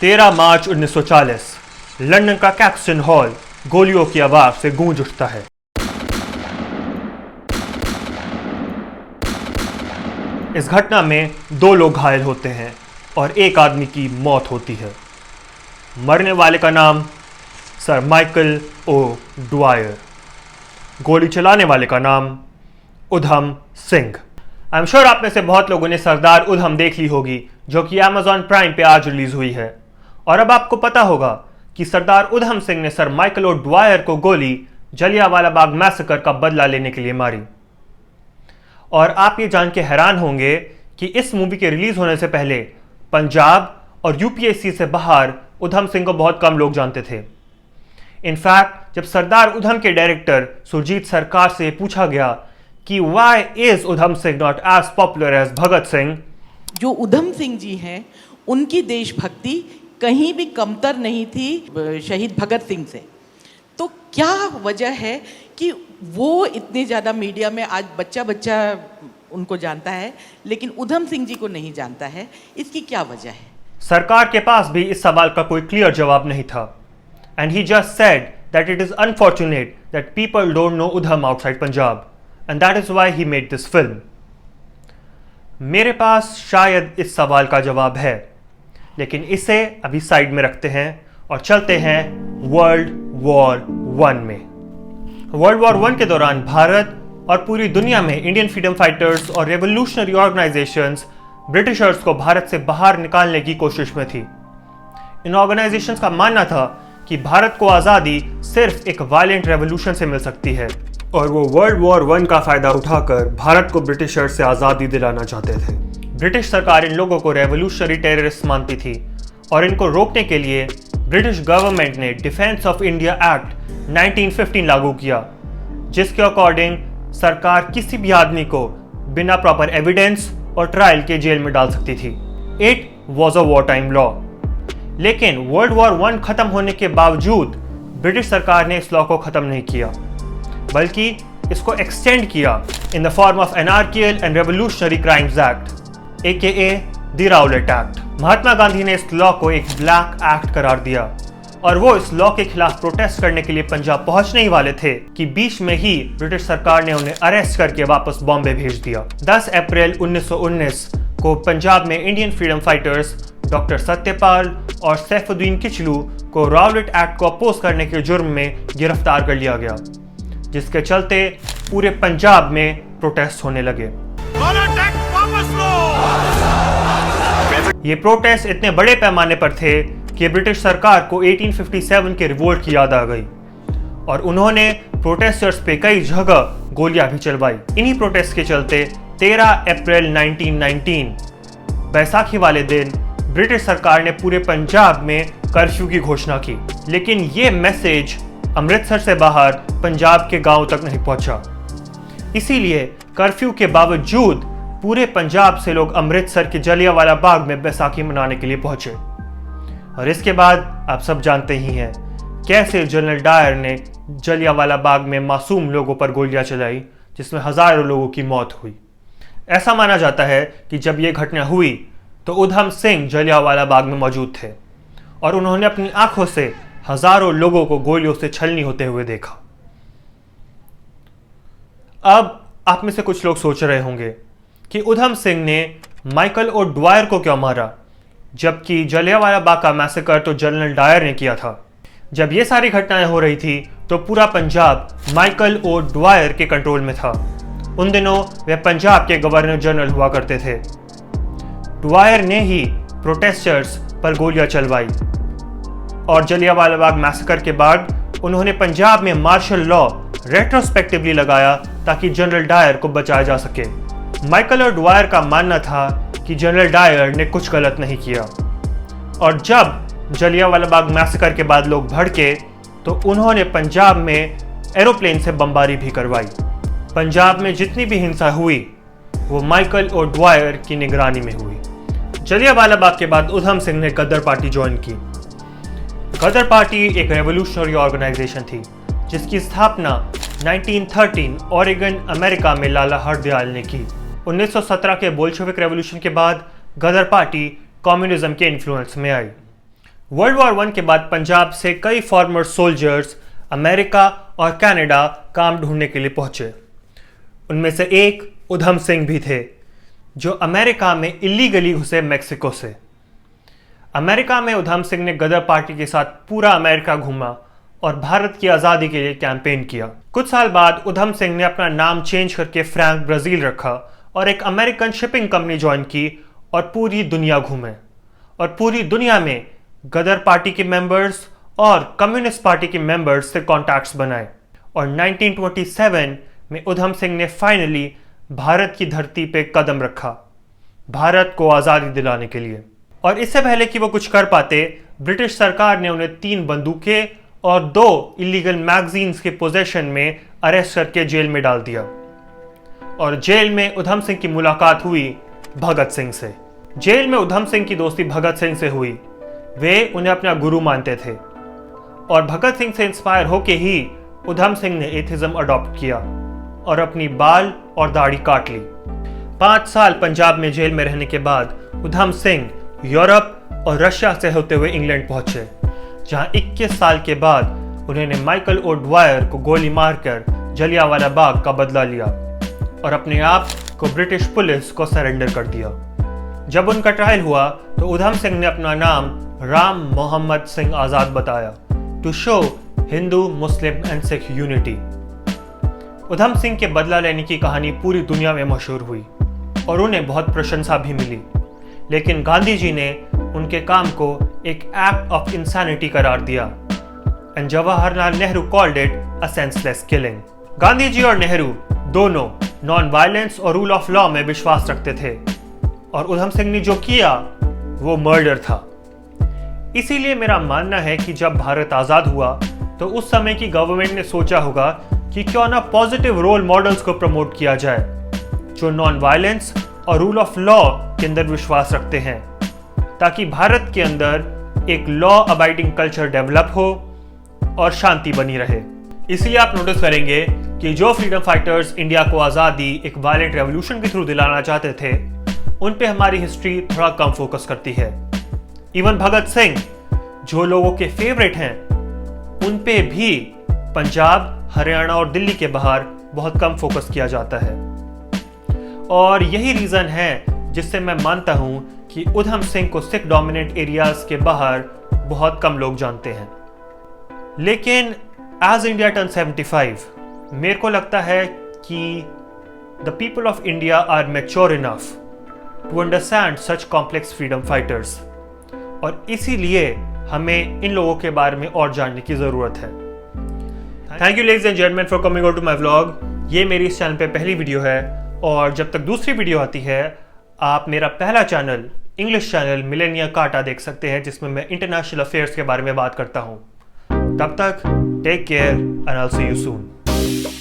13 मार्च 1940 London का Caxton hall गोलियों की आवाज से गूंज उठता है। इस घटना में 2 लोग घायल होते हैं और एक आदमी की मौत होती है। मरने वाले का नाम सर माइकल ओ ड्वायर, गोली चलाने वाले का नाम Udham Singh. I am sure आप में से बहुत लोगों ने सरदार उधम देख ली होगी, जो कि Amazon प्राइम पे आज रिलीज हुई है। और अब आपको पता होगा कि सरदार उधम सिंह ने सर माइकल ओ ड्वायर को गोली जलियांवाला बाग मैसेकर का बदला लेने के लिए मारी। और आप ये जान के हैरान होंगे कि इस मूवी के रिलीज होने से पहले पंजाब और यूपीएससी से बाहर उधम सिंह को बहुत कम लोग जानते थे। इनफैक्ट जब सरदार उधम के डायरेक्टर सुरजीत सरकार से पूछा गया कि why is Udham Singh not as popular as Bhagat Singh, जो उधम सिंह जी हैं उनकी देशभक्ति कहीं भी कमतर नहीं थी शहीद भगत सिंह से। तो क्या वजह है कि वो इतने ज़्यादा मीडिया में आज बच्चा बच्चा उनको जानता है, लेकिन उधम सिंह जी को नहीं जानता है? इसकी क्या वजह है? सरकार के पास भी इस सवाल का कोई क्लियर जवाब नहीं था। And he just said that it is unfortunate that people don't know Udham outside Punjab and that is why he made this film. मेरे पास शायद इस सवाल का जवाब है, लेकिन इसे अभी साइड में रखते हैं और चलते हैं वर्ल्ड वॉर 1 में। वर्ल्ड वॉर 1 के दौरान भारत और पूरी दुनिया में इंडियन फ्रीडम फाइटर्स और रेवोल्यूशनरी ऑर्गेनाइजेशंस ब्रिटिशर्स को भारत से बाहर निकालने की कोशिश में थी। इन ऑर्गेनाइजेशंस का मानना था कि भारत को आज़ादी सिर्फ एक वायलेंट रेवोल्यूशन से मिल सकती है, और वो वर्ल्ड वॉर 1 का फायदा उठाकर भारत को ब्रिटिशर्स से आज़ादी दिलाना चाहते थे। ब्रिटिश सरकार इन लोगों को रेवोल्यूशनरी टेररिस्ट मानती थी और इनको रोकने के लिए ब्रिटिश गवर्नमेंट ने डिफेंस ऑफ इंडिया एक्ट 1915 लागू किया, जिसके अकॉर्डिंग सरकार किसी भी आदमी को बिना प्रॉपर एविडेंस और ट्रायल के जेल में डाल सकती थी। It was a war time law. लेकिन वर्ल्ड वॉर 1 खत्म होने के बावजूद ब्रिटिश सरकार ने इस लॉ को खत्म नहीं किया, बल्कि इसको एक्सटेंड किया in the form of anarchical and revolutionary crimes act AKA the Rowlatt act. Mahatma Gandhi ने इस लॉ को एक ब्लैक एक्ट करार दिया और वो इस लॉ के खिलाफ प्रोटेस्ट करने के लिए पंजाब पहुंचने ही वाले थे कि बीच में ही ब्रिटिश सरकार ने उन्हें अरेस्ट करके वापस बॉम्बे भेज दिया। 10 अप्रैल 1919 को पंजाब में Indian freedom fighters doctor Satyapal और सैफुद्दीन किचलू को राउलेट एक्ट को अपोज करने के जुर्म में गिरफ्तार कर लिया गया, जिसके चलते पूरे पंजाब में प्रोटेस्ट होने लगे। ये प्रोटेस्ट इतने बड़े पैमाने पर थे कि ब्रिटिश सरकार को 1857 के रिवोल्ट की याद आ गई और उन्होंने प्रोटेस्टर्स पे कई जगह गोलियां भी चलवाई। इन्हीं प्रोटेस्ट के चलते 13 अप्रैल 1919 बैसाखी वाले दिन ब्रिटिश सरकार ने पूरे पंजाब में कर्फ्यू की घोषणा की, लेकिन ये मैसेज अमृतसर से बाहर पंजाब के गांव तक नहीं पहुंचा। इसीलिए कर्फ्यू के बावजूद पूरे पंजाब से लोग अमृतसर के जलियांवाला बाग में बैसाखी मनाने के लिए पहुंचे। और इसके बाद आप सब जानते ही हैं कैसे जनरल डायर ने जलियांवाला बाग में मासूम लोगों पर गोलियां चलाई, जिसमें हजारों लोगों की मौत हुई। ऐसा माना जाता है कि जब यह घटना हुई तो उधम सिंह जलियांवाला बाग में मौजूद थे और उन्होंने अपनी आंखों से हजारों लोगों को गोलियों से छलनी होते हुए देखा। अब आप में से कुछ लोग सोच रहे होंगे कि उधम सिंह ने माइकल ओ ड्वायर को क्यों मारा, जबकि जलियांवाला बाग का मैसेकर तो जनरल डायर ने किया था। जब ये सारी घटनाएं हो रही थी तो पूरा पंजाब माइकल ओ ड्वायर के कंट्रोल में था। उन दिनों वे पंजाब के गवर्नर जनरल हुआ करते थे। ड्वायर ने ही प्रोटेस्टर्स पर गोलियां चलवाई और जलियांवाला बाग मैसेकर के बाद उन्होंने पंजाब में मार्शल लॉ रेट्रोस्पेक्टिवली लगाया ताकि जनरल डायर को बचाया जा सके। माइकल और ड्वायर का मानना था कि जनरल डायर ने कुछ गलत नहीं किया, और जब जलियांवाला बाग मैसेकर के बाद लोग भड़के तो उन्होंने पंजाब में एरोप्लेन से बमबारी भी करवाई। पंजाब में जितनी भी हिंसा हुई वो माइकल और ड्वायर की निगरानी में हुई। जलियांवाला बाग के बाद उधम सिंह ने गदर पार्टी ज्वाइन की। गदर पार्टी एक रेवोल्यूशनरी ऑर्गेनाइजेशन थी जिसकी स्थापना 1913 ओरेगन अमेरिका में लाला हरदयाल ने की। 1917 के बोल्शेविक रेवोल्यूशन के बाद गदर पार्टी कम्युनिज्म के इन्फ्लुएंस में आई। वर्ल्ड वॉर वन के बाद पंजाब से कई फॉर्मर सोल्जर्स अमेरिका और कनाडा काम ढूंढने के लिए पहुंचे। उनमें से एक उधम सिंह भी थे, जो अमेरिका में इलीगली घुसे मेक्सिको से। अमेरिका में उधम सिंह ने गदर पार्टी के साथ पूरा अमेरिका घूमा और भारत की आज़ादी के लिए कैंपेन किया। कुछ साल बाद उधम सिंह ने अपना नाम चेंज करके फ्रैंक ब्राज़ील रखा और एक अमेरिकन शिपिंग कंपनी ज्वाइन की और पूरी दुनिया घूमे और पूरी दुनिया में गदर पार्टी के मेंबर्स और कम्युनिस्ट पार्टी के मेंबर्स से कॉन्टैक्ट्स बनाए। और 1927 में उधम सिंह ने फाइनली भारत की धरती पे कदम रखा, भारत को आज़ादी दिलाने के लिए। और इससे पहले कि वो कुछ कर पाते, ब्रिटिश सरकार ने उन्हें 3 बंदूकें और 2 इलीगल मैगजीन्स के पोजेशन में अरेस्ट करके जेल में डाल दिया। और जेल में उधम सिंह की मुलाकात हुई भगत सिंह से। जेल में उधम सिंह की दोस्ती भगत सिंह से हुई। वे उन्हें अपना गुरु मानते थे और भगत सिंह से इंस्पायर होके ही उधम सिंह ने एथिज्म अडॉप्ट किया और अपनी बाल और दाढ़ी काट ली। 5 साल पंजाब में जेल में रहने के बाद उधम सिंह यूरोप और रशिया से होते हुए इंग्लैंड पहुंचे, जहां 21 साल के बाद उन्होंने माइकल ओडवायर को गोली मारकर जलियांवाला बाग का बदला लिया और अपने आप को ब्रिटिश पुलिस को सरेंडर कर दिया। जब उनका ट्रायल हुआ तो उधम सिंह ने अपना नाम राम मोहम्मद सिंह आज़ाद बताया, to show Hindu Muslim and Sikh unity. Udham Singh के बदला लेने की कहानी पूरी दुनिया में मशहूर हुई और उन्हें बहुत प्रशंसा भी मिली, लेकिन गांधी जी ने उनके काम को एक एक्ट ऑफ इंसानिटी करार दिया and Jawaharlal Nehru called it a senseless killing. Gandhi ji और नेहरू दोनों नॉन वायलेंस और रूल ऑफ लॉ में विश्वास रखते थे और उधम सिंह ने जो किया वो मर्डर था। इसीलिए मेरा मानना है कि जब भारत आज़ाद हुआ तो उस समय की गवर्नमेंट ने सोचा होगा कि क्यों ना पॉजिटिव रोल मॉडल्स को प्रमोट किया जाए जो नॉन वायलेंस और रूल ऑफ लॉ के अंदर विश्वास रखते हैं, ताकि भारत के अंदर एक लॉ अबाइडिंग कल्चर डेवलप हो और शांति बनी रहे। इसलिए आप नोटिस करेंगे कि जो फ्रीडम फाइटर्स इंडिया को आज़ादी एक वायलेंट रेवोल्यूशन के थ्रू दिलाना चाहते थे, उन पे हमारी हिस्ट्री थोड़ा कम फोकस करती है। इवन भगत सिंह, जो लोगों के फेवरेट हैं, उन पे भी पंजाब, हरियाणा और दिल्ली के बाहर बहुत कम फोकस किया जाता है। और यही रीज़न है जिससे मैं मानता हूं कि उधम सिंह को सिख डोमिनेंट एरियाज के बाहर बहुत कम लोग जानते हैं। लेकिन एज इंडिया टर्न 75, मेरे को लगता है कि the people of India are mature enough to understand such complex freedom fighters, और इसीलिए हमें इन लोगों के बारे में और जानने की ज़रूरत है। Thank you ladies and gentleman for coming out to my vlog. ये मेरी इस चैनल पे पहली वीडियो है और जब तक दूसरी वीडियो आती है आप मेरा पहला चैनल, इंग्लिश चैनल मिलेनिया काटा देख सकते हैं, जिसमें मैं इंटरनेशनल अफेयर्स के बारे में बात करता हूँ। तब तक take care and I will see you soon.